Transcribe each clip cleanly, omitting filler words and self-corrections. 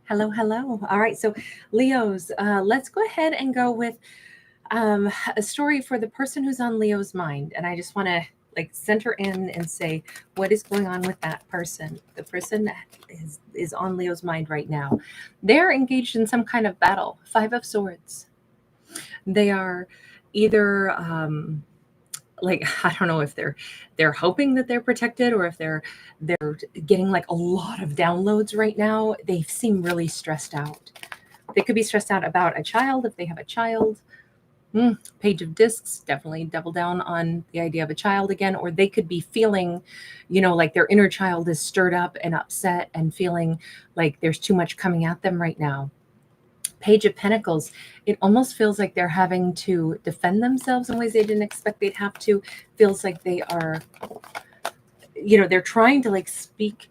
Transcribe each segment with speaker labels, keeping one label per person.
Speaker 1: Hello, hello. All right, so Leos, let's go ahead and go with a story for the person who's on Leo's mind. And I just want to like center in and say what is going on with that person. The person that is on Leo's mind right now. They're engaged in some kind of battle. Five of Swords. They are either like I don't know if they're hoping that they're protected or if they're getting like a lot of downloads right now. They seem really stressed out. They could be stressed out about a child if they have a child. Page of Discs, definitely double down on the idea of a child again, or they could be feeling, like their inner child is stirred up and upset and feeling like there's too much coming at them right now. Page of Pentacles, it almost feels like they're having to defend themselves in ways they didn't expect they'd have to. Feels like they are, they're trying to like speak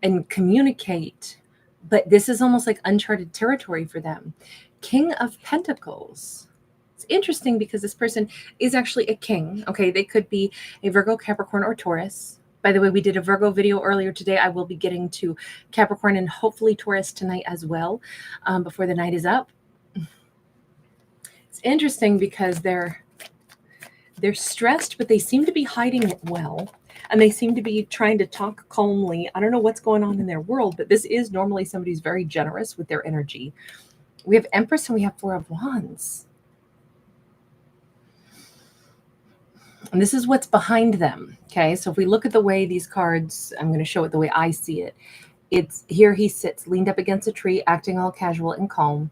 Speaker 1: and communicate, but this is almost like uncharted territory for them. King of Pentacles. It's interesting because this person is actually a king. Okay, they could be a Virgo, Capricorn, or Taurus. By the way, we did a Virgo video earlier today. I will be getting to Capricorn and hopefully Taurus tonight as well, before the night is up. It's interesting because they're stressed, but they seem to be hiding it well. And they seem to be trying to talk calmly. I don't know what's going on in their world, but this is normally somebody who's very generous with their energy. We have Empress and we have Four of Wands. And this is what's behind them. Okay, so if we look at the way these cards, I'm going to show it the way I see it. It's here he sits leaned up against a tree, acting all casual and calm.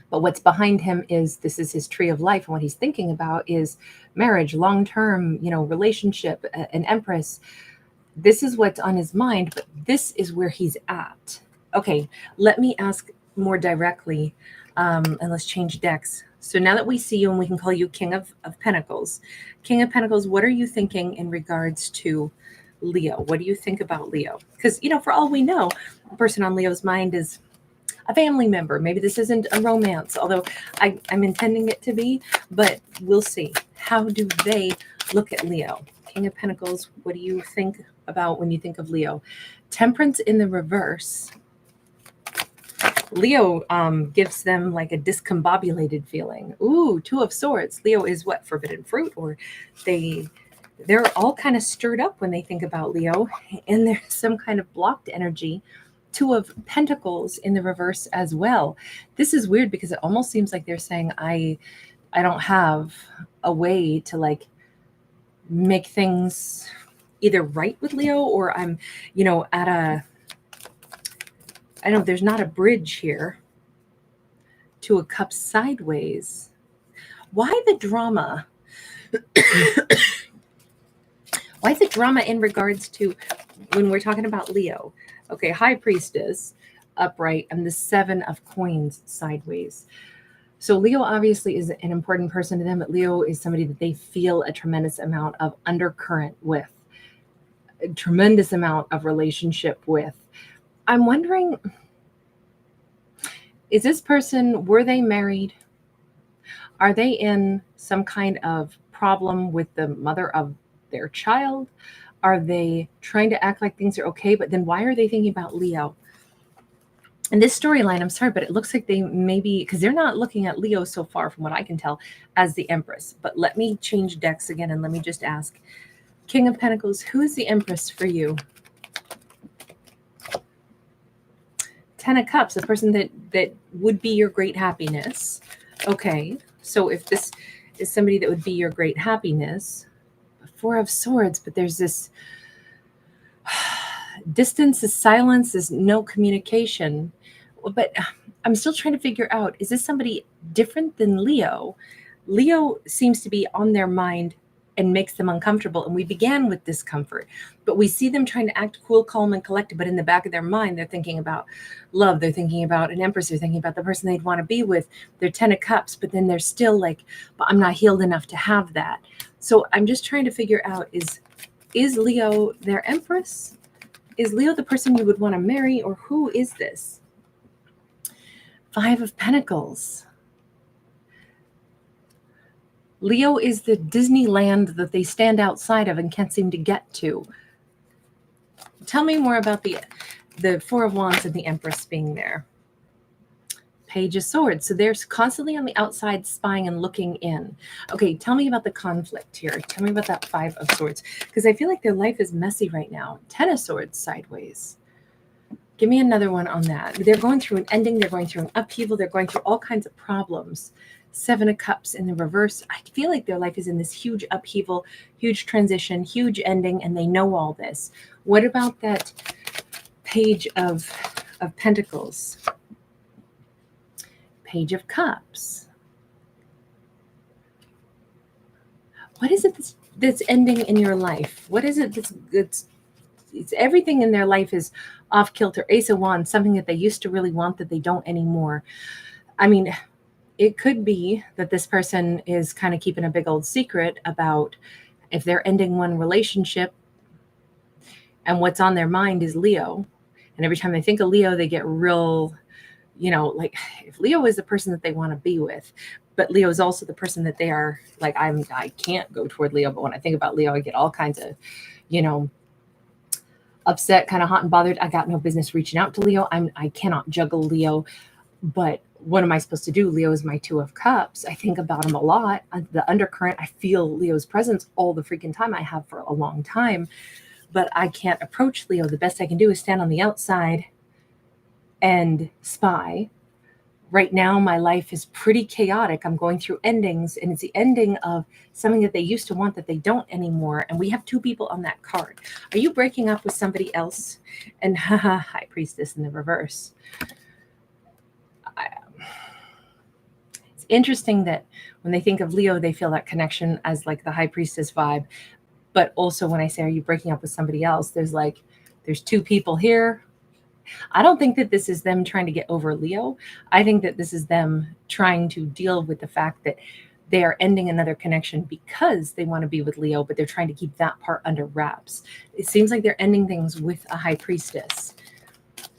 Speaker 1: But what's behind him is this is his tree of life. And what he's thinking about is marriage, long-term, relationship, an empress. This is what's on his mind, but this is where he's at. Okay, let me ask more directly, and let's change decks. So now that we see you and we can call you King of Pentacles. King of Pentacles, what are you thinking in regards to Leo? What do you think about Leo? Because, for all we know, the person on Leo's mind is a family member. Maybe this isn't a romance, although I'm intending it to be, but we'll see. How do they look at Leo? King of Pentacles, what do you think about when you think of Leo? Temperance in the reverse. Leo gives them like a discombobulated feeling. Ooh, Two of Swords. Leo is what? Forbidden fruit? Or they're all kind of stirred up when they think about Leo, and there's some kind of blocked energy. Two of Pentacles in the reverse as well. This is weird because it almost seems like they're saying, I don't have a way to like make things either right with Leo, or I'm, at a, I don't know, there's not a bridge here. Two of Cups sideways. Why the drama? Why the drama in regards to when we're talking about Leo? Okay, High Priestess upright and the Seven of Coins sideways. So Leo obviously is an important person to them, but Leo is somebody that they feel a tremendous amount of undercurrent with, a tremendous amount of relationship with. I'm wondering, is this person, were they married? Are they in some kind of problem with the mother of their child? Are they trying to act like things are okay? But then why are they thinking about Leo? And this storyline, I'm sorry, but it looks like they maybe, because they're not looking at Leo so far from what I can tell as the Empress. But let me change decks again and let me just ask. King of Pentacles, who is the Empress for you? Ten of Cups, the person that would be your great happiness. Okay, so if this is somebody that would be your great happiness, Four of Swords, but there's this distance, is silence, is no communication. But I'm still trying to figure out, is this somebody different than Leo? Leo seems to be on their mind and makes them uncomfortable. And we began with discomfort, but we see them trying to act cool, calm, and collected. But in the back of their mind, they're thinking about love. They're thinking about an Empress. They're thinking about the person they'd want to be with. They're Ten of Cups, but then they're still like, but I'm not healed enough to have that. So I'm just trying to figure out, is Leo their Empress? Is Leo the person you would want to marry, or who is this? Five of Pentacles. Leo is the Disneyland that they stand outside of and can't seem to get to. Tell me more about the Four of Wands and the Empress being there. Page of Swords. So they're constantly on the outside spying and looking in. Okay, tell me about the conflict here. Tell me about that Five of Swords. Because I feel like their life is messy right now. Ten of Swords sideways. Give me another one on that. They're going through an ending. They're going through an upheaval. They're going through all kinds of problems. Seven of Cups in the reverse. I feel like their life is in this huge upheaval, huge transition, huge ending, and they know all this. What about that Page of Pentacles? Page of Cups. What is it that's ending in your life? What is it that's it's everything in their life is off kilter? Ace of Wands, something that they used to really want that they don't anymore. I mean, it could be that this person is kind of keeping a big old secret about if they're ending one relationship and what's on their mind is Leo. And every time they think of Leo, they get real, like if Leo is the person that they want to be with, but Leo is also the person that they are like, I can't go toward Leo. But when I think about Leo, I get all kinds of, upset, kind of hot and bothered. I got no business reaching out to Leo. I cannot juggle Leo, but what am I supposed to do? Leo is my Two of Cups. I think about him a lot. The undercurrent, I feel Leo's presence all the freaking time. I have for a long time, but I can't approach Leo. The best I can do is stand on the outside and spy. Right now, my life is pretty chaotic. I'm going through endings, and it's the ending of something that they used to want that they don't anymore. And we have two people on that card. Are you breaking up with somebody else? And High Priestess in the reverse. It's interesting that when they think of Leo, they feel that connection as like the High Priestess vibe. But also when I say, are you breaking up with somebody else? There's two people here. I don't think that this is them trying to get over Leo. I think that this is them trying to deal with the fact that they are ending another connection because they want to be with Leo, but they're trying to keep that part under wraps. It seems like they're ending things with a High Priestess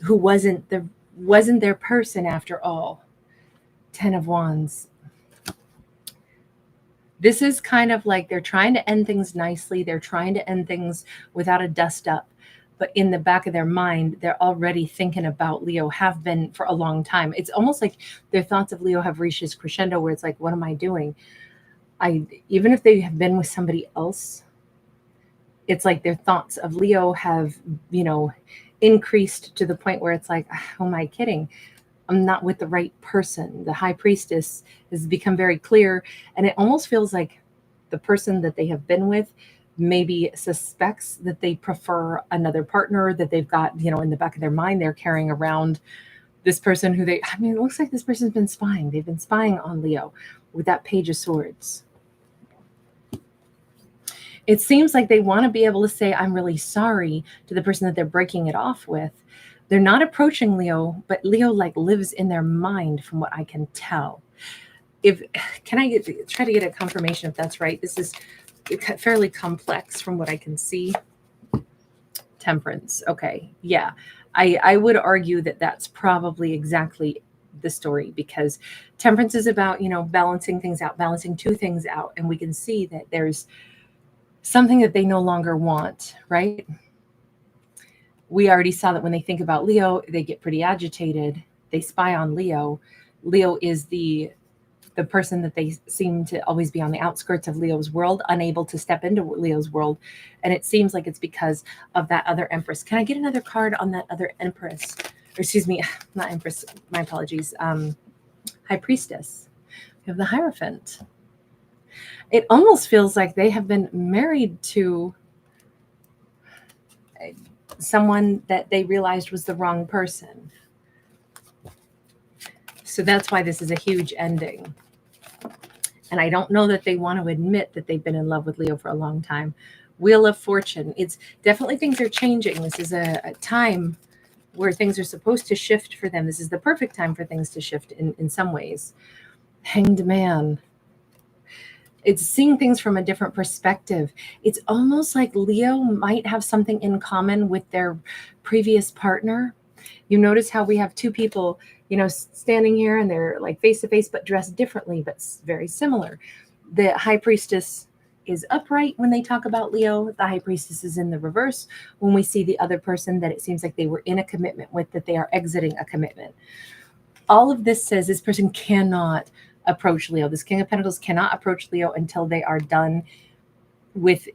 Speaker 1: who wasn't their person after all. Ten of Wands. This is kind of like they're trying to end things nicely. They're trying to end things without a dust up. But in the back of their mind, they're already thinking about Leo, have been for a long time. It's almost like their thoughts of Leo have reached this crescendo where it's like, what am I doing? Even if they have been with somebody else, it's like their thoughts of Leo have, increased to the point where it's like, oh, am I kidding? I'm not with the right person. The High Priestess has become very clear. And it almost feels like the person that they have been with maybe suspects that they prefer another partner, that they've got, in the back of their mind, they're carrying around this person who it looks like this person's been spying. They've been spying on Leo with that Page of Swords. It seems like they want to be able to say, I'm really sorry to the person that they're breaking it off with. They're not approaching Leo, but Leo lives in their mind from what I can tell. Can I try to get a confirmation if that's right? This is fairly complex from what I can see. Temperance. Okay. Yeah. I would argue that that's probably exactly the story, because temperance is about, balancing things out, balancing two things out. And we can see that there's something that they no longer want, right? We already saw that when they think about Leo, they get pretty agitated. They spy on Leo. Leo is the person that they seem to always be on the outskirts of Leo's world, unable to step into Leo's world. And it seems like it's because of that other Empress. Can I get another card on that other Empress? Or excuse me, not Empress, my apologies. High Priestess. We have the Hierophant. It almost feels like they have been married to someone that they realized was the wrong person. So that's why this is a huge ending. And I don't know that they want to admit that they've been in love with Leo for a long time. Wheel of Fortune. It's definitely things are changing. This is a time where things are supposed to shift for them. This is the perfect time for things to shift in some ways. Hanged Man. It's seeing things from a different perspective. It's almost like Leo might have something in common with their previous partner. You notice how we have two people, standing here and they're like face to face, but dressed differently, but very similar. The High Priestess is upright when they talk about Leo. The High Priestess is in the reverse when we see the other person that it seems like they were in a commitment with, that they are exiting a commitment. All of this says this person cannot approach Leo. This King of Pentacles cannot approach Leo until they are done with,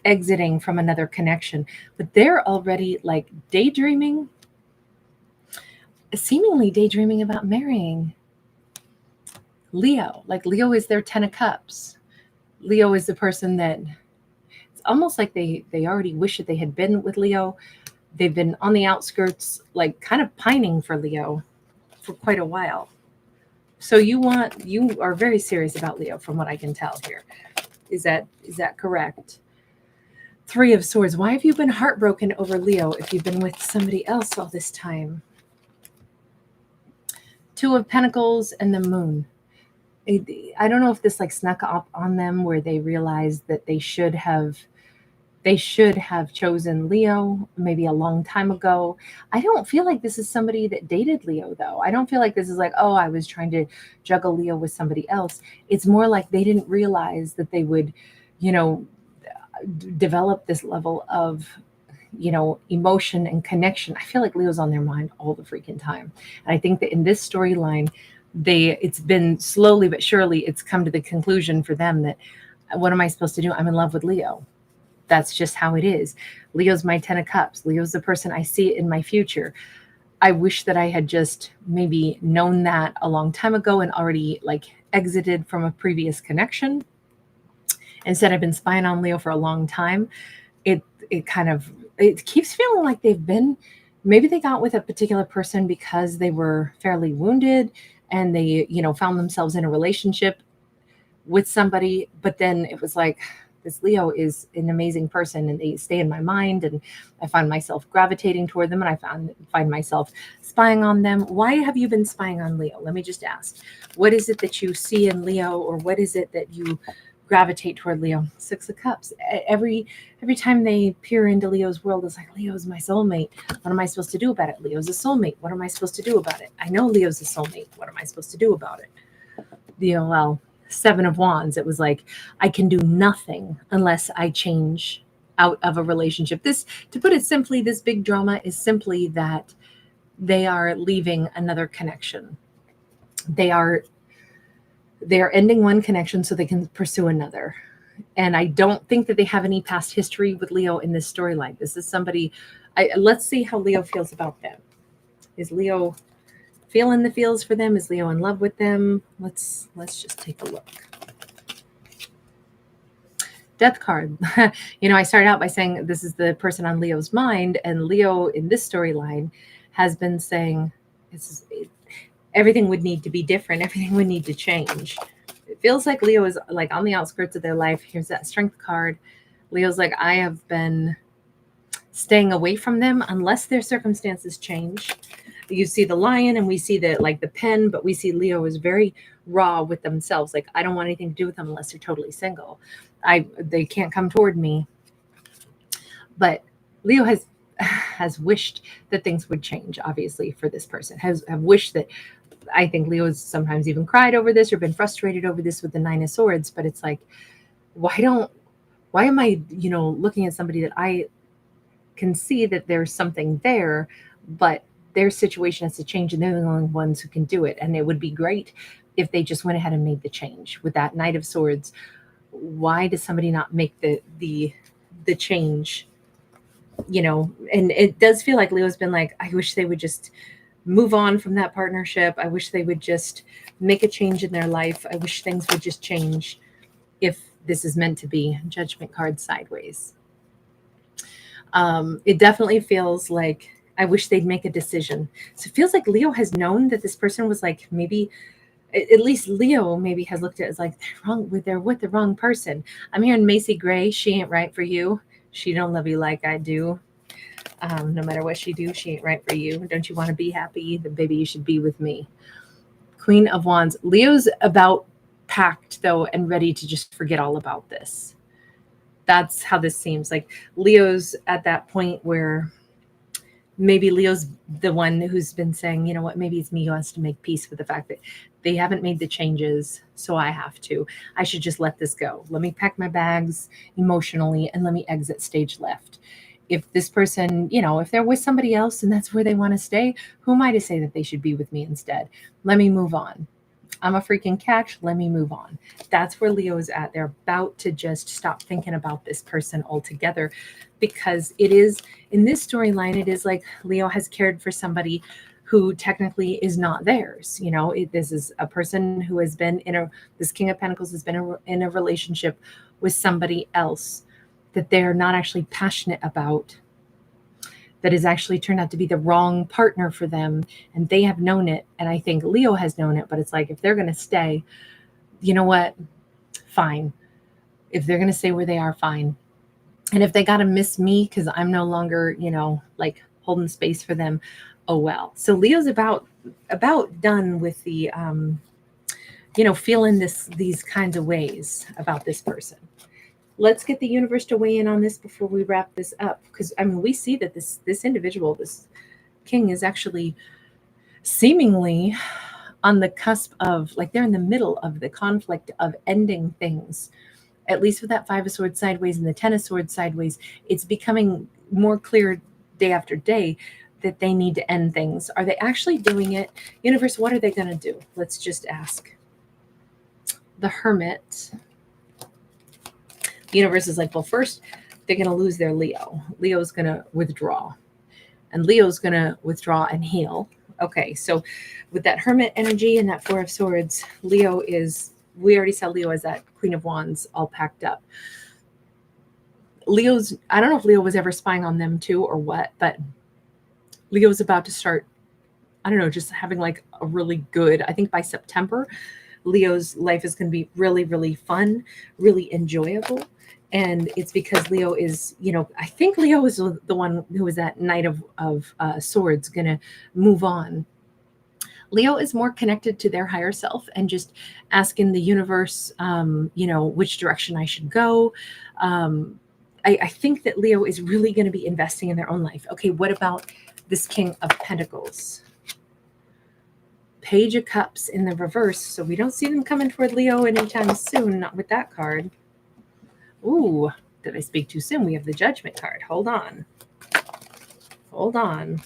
Speaker 1: exiting from another connection. But they're already like daydreaming, seemingly daydreaming about marrying Leo. Like Leo is their 10 of Cups. Leo is the person that it's almost like they already wish that they had been with Leo. They've been on the outskirts, like kind of pining for Leo for quite a while. So you are very serious about Leo from what I can tell here. Is that correct? 3 of Swords. Why have you been heartbroken over Leo if you've been with somebody else all this time? 2 of Pentacles and the Moon. I don't know if this like snuck up on them where they realized that they should have chosen Leo maybe a long time ago. I don't feel like this is somebody that dated Leo though. I don't feel like this is like, oh, I was trying to juggle Leo with somebody else. It's more like they didn't realize that they would, develop this level of, emotion and connection. I feel like Leo's on their mind all the freaking time. And I think that in this storyline, it's been slowly but surely, it's come to the conclusion for them that what am I supposed to do? I'm in love with Leo. That's just how it is. Leo's my 10 of Cups. Leo's the person I see in my future. I wish that I had just maybe known that a long time ago and already like exited from a previous connection. Instead, I've been spying on Leo for a long time. It keeps feeling like maybe they got with a particular person because they were fairly wounded and they, found themselves in a relationship with somebody, but then it was like, this Leo is an amazing person and they stay in my mind and I find myself gravitating toward them and I find myself spying on them. Why have you been spying on Leo? Let me just ask. What is it that you see in Leo, or what is it that you gravitate toward Leo? 6 of Cups. Every time they peer into Leo's world, it's like, Leo's my soulmate. What am I supposed to do about it? Leo's a soulmate. What am I supposed to do about it? I know Leo's a soulmate. What am I supposed to do about it? 7 of Wands. It was like, I can do nothing unless I change out of a relationship. This, to put it simply, this big drama is simply that they are leaving another connection. They are ending one connection so they can pursue another. And I don't think that they have any past history with Leo in this storyline. This is somebody, let's see how Leo feels about them. Is Leo feeling the feels for them? Is Leo in love with them? Let's just take a look. Death card. I started out by saying this is the person on Leo's mind, and Leo in this storyline has been saying everything would need to be different. Everything would need to change. It feels like Leo is like on the outskirts of their life. Here's that Strength card. Leo's like, I have been staying away from them unless their circumstances change. You see the lion and we see the pen, but we see Leo is very raw with themselves. Like, I don't want anything to do with them unless they're totally single. They can't come toward me. But Leo has wished that things would change, obviously, for this person. have wished that. I think Leo has sometimes even cried over this or been frustrated over this with the 9 of Swords. But it's like, why am I, looking at somebody that I can see that there's something there, but their situation has to change and they're the only ones who can do it. And it would be great if they just went ahead and made the change. With that Knight of Swords, why does somebody not make the change? And it does feel like Leo's been like, I wish they would just move on from that partnership. I wish they would just make a change in their life. I wish things would just change if this is meant to be. Judgment card sideways. It definitely feels like I wish they'd make a decision. So it feels like Leo has known that this person was like, maybe, at least Leo maybe has looked at it as like, they're with the wrong person. I'm hearing Macy Gray. She ain't right for you. She don't love you like I do. No matter what she do, she ain't right for you. Don't you want to be happy? Then baby, you should be with me. Queen of Wands. Leo's about packed though and ready to just forget all about this. That's how this seems. Like Leo's at that point where maybe Leo's the one who's been saying, you know what, maybe it's me who has to make peace with the fact that they haven't made the changes, so I have to. I should just let this go. Let me pack my bags emotionally and let me exit stage left. If this person, you know, if they're with somebody else and that's where they want to stay, who am I to say that they should be with me instead? Let me move on. I'm a freaking catch. Let me move on. That's where Leo is at. They're about to just stop thinking about this person altogether, because it is, in this storyline, it is like Leo has cared for somebody who technically is not theirs. You know, this is a person who has been this King of Pentacles has been in a relationship with somebody else that they're not actually passionate about, that has actually turned out to be the wrong partner for them, and they have known it. And I think Leo has known it, but it's like, if they're going to stay, you know what? Fine. If they're going to stay where they are, fine. And if they got to miss me because I'm no longer, you know, like holding space for them, oh well. So Leo's about done with the, you know, feeling these kinds of ways about this person. Let's get the universe to weigh in on this before we wrap this up. Because, I mean, we see that this individual, this king, is actually seemingly on the cusp of, like, they're in the middle of the conflict of ending things. At least with that Five of Swords sideways and the Ten of Swords sideways, it's becoming more clear day after day that they need to end things. Are they actually doing it? Universe, what are they going to do? Let's just ask. The Hermit. The universe is like, well, first they're going to lose their Leo. Leo's going to withdraw, and Leo's going to withdraw and heal. Okay, so with that Hermit energy and that Four of Swords, Leo is, we already saw Leo as that Queen of Wands all packed up. Leo's, I don't know if Leo was ever spying on them too or what, but Leo's about to start, I don't know, just having like a really good, I think by September, Leo's life is going to be really, really fun, really enjoyable. And it's because Leo is, you know, I think Leo is the one who was that Knight of Swords going to move on. Leo is more connected to their higher self and just asking the universe, you know, which direction I should go. I think that Leo is really going to be investing in their own life. Okay, what about this King of Pentacles? Page of Cups in the reverse. So we don't see them coming toward Leo anytime soon, not with that card. Ooh, did I speak too soon? We have the Judgment card. Hold on. Hold on.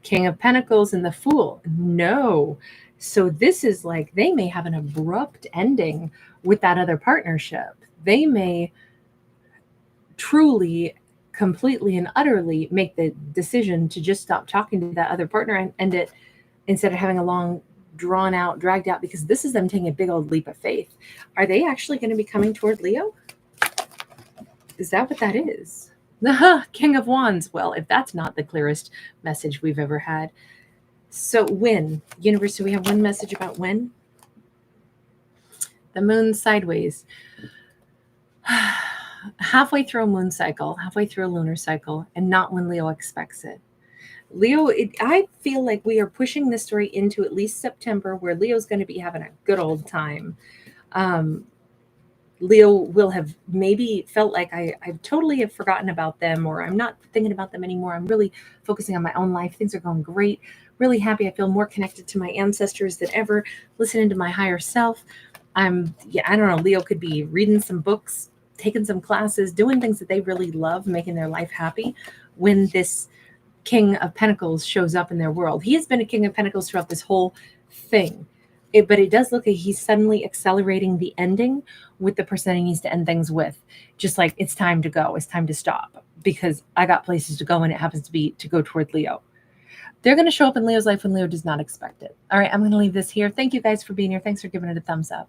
Speaker 1: King of Pentacles and the Fool. No. So this is like, they may have an abrupt ending with that other partnership. They may truly, completely and utterly make the decision to just stop talking to that other partner and end it, instead of having a long, drawn out, dragged out, because this is them taking a big old leap of faith. Are they actually going to be coming toward Leo? Is that what that is? King of Wands. Well, if that's not the clearest message we've ever had. So when? Universe, do we have one message about when? The moon sideways. Halfway through a moon cycle, halfway through a lunar cycle, and not when Leo expects it. Leo, I feel like we are pushing this story into at least September, where Leo's going to be having a good old time. Leo will have maybe felt like I totally have forgotten about them, or I'm not thinking about them anymore. I'm really focusing on my own life. Things are going great. Really happy. I feel more connected to my ancestors than ever, listening to my higher self. I don't know. Leo could be reading some books, taking some classes, doing things that they really love, making their life happy, when this King of Pentacles shows up in their world. He has been a King of Pentacles throughout this whole thing. But it does look like he's suddenly accelerating the ending with the person that he needs to end things with. Just like, it's time to go. It's time to stop, because I got places to go, and it happens to be to go toward Leo. They're going to show up in Leo's life when Leo does not expect it. All right, I'm going to leave this here. Thank you guys for being here. Thanks for giving it a thumbs up.